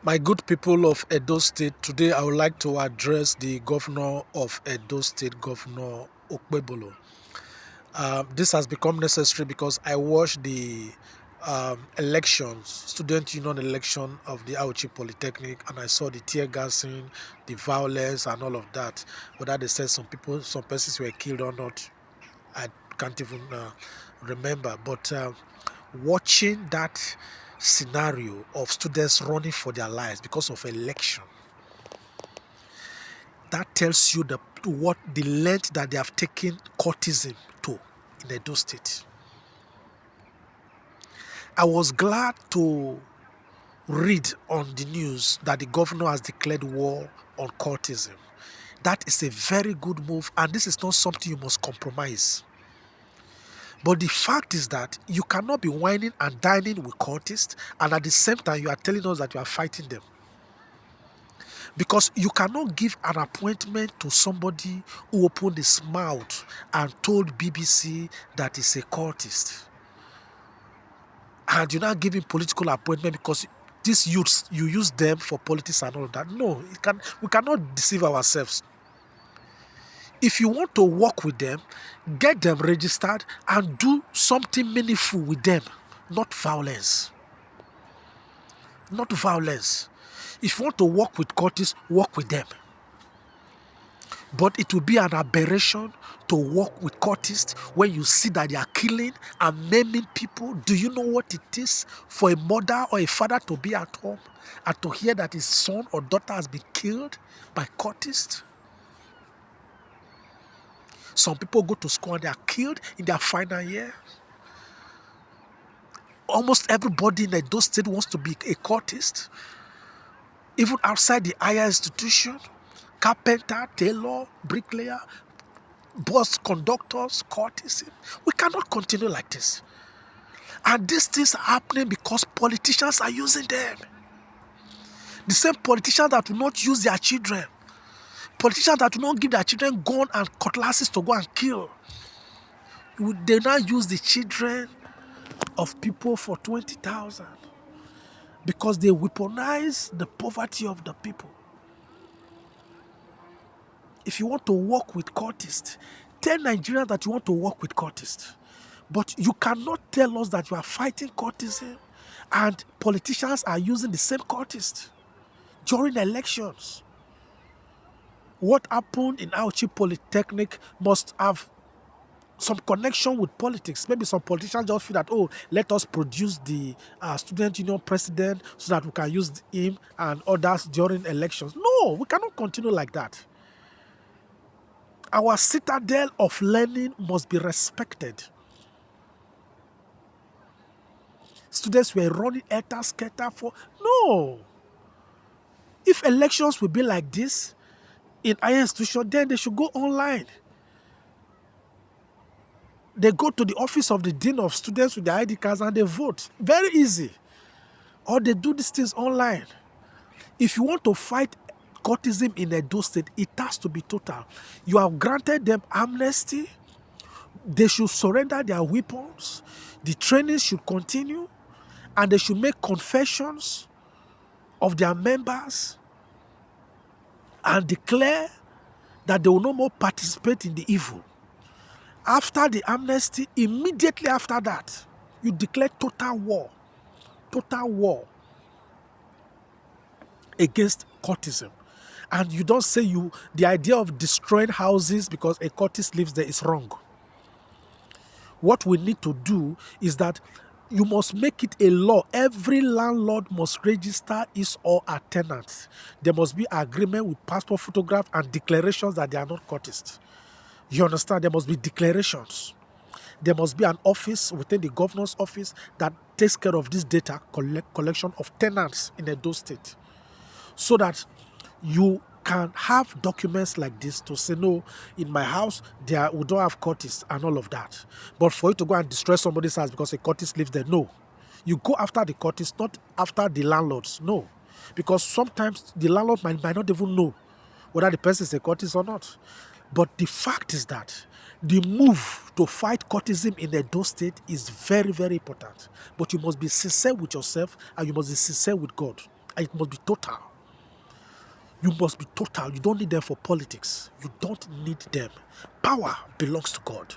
My good people of Edo State, today I would like to address the governor of Edo State, Governor Okpebholo. This has become necessary because I watched the elections, student union election of the Auchi Polytechnic, and I saw the tear gassing, the violence, and all of that. Whether they said some persons were killed or not, I can't even remember. But watching that scenario of students running for their lives because of election, that tells you what the length that they have taken cultism to in Edo State. I was glad to read on the news that the governor has declared war on cultism. That is a very good move, and this is not something you must compromise. But the fact is that you cannot be whining and dining with cultists, and at the same time you are telling us that you are fighting them. Because you cannot give an appointment to somebody who opened his mouth and told BBC that he's a cultist. And you're not giving political appointment because these youths, you use them for politics and all of that. No, we cannot deceive ourselves. If you want to work with them, get them registered and do something meaningful with them, not violence. Not violence. If you want to work with cultists, work with them. But it will be an aberration to work with cultists when you see that they are killing and maiming people. Do you know what it is for a mother or a father to be at home and to hear that his son or daughter has been killed by cultists? Some people go to school and they are killed in their final year. Almost everybody in Edo State wants to be a cultist. Even outside the higher institution, carpenter, tailor, bricklayer, bus conductors, cultists. We cannot continue like this. And these things are happening because politicians are using them. The same politicians that will not use their children. Politicians that will not give their children gun and cutlasses to go and kill. They now use the children of people for 20,000 because they weaponize the poverty of the people. If you want to work with cultists, tell Nigerians that you want to work with cultists. But you cannot tell us that you are fighting cultism and politicians are using the same cultists during elections. What happened in Auchi Polytechnic must have some connection with politics. Maybe some politicians just feel that, oh, let us produce the student union president so that we can use him and others during elections. No, we cannot continue like that. Our citadel of learning must be respected. Students were running helter-skelter for... No. If elections will be like this in higher institutions, then they should go online. They go to the office of the dean of students with their ID cards and they vote. Very easy. Or they do these things online. If you want to fight cultism in Edo State, it has to be total. You have granted them amnesty. They should surrender their weapons. The training should continue. And they should make confessions of their members and declare that they will no more participate in the evil. After the amnesty, immediately after that, you declare total war against cultism. And you don't say the idea of destroying houses because a cultist lives there is wrong. What we need to do is that you must make it a law. Every landlord must register his or her tenants. There must be agreement with passport photograph and declarations that they are not cultists. You understand? There must be declarations. There must be an office within the governor's office that takes care of this data collection of tenants in Edo State, so that you can have documents like this to say, no, in my house we don't have cultists and all of that. But for you to go and destroy somebody's house because a cultist lives there, no. You go after the cultists, not after the landlords, no. Because sometimes the landlord might not even know whether the person is a cultist or not. But the fact is that the move to fight cultism in Edo State is very, very important. But you must be sincere with yourself and you must be sincere with God. And it must be total. You must be total. You don't need them for politics. You don't need them. Power belongs to God.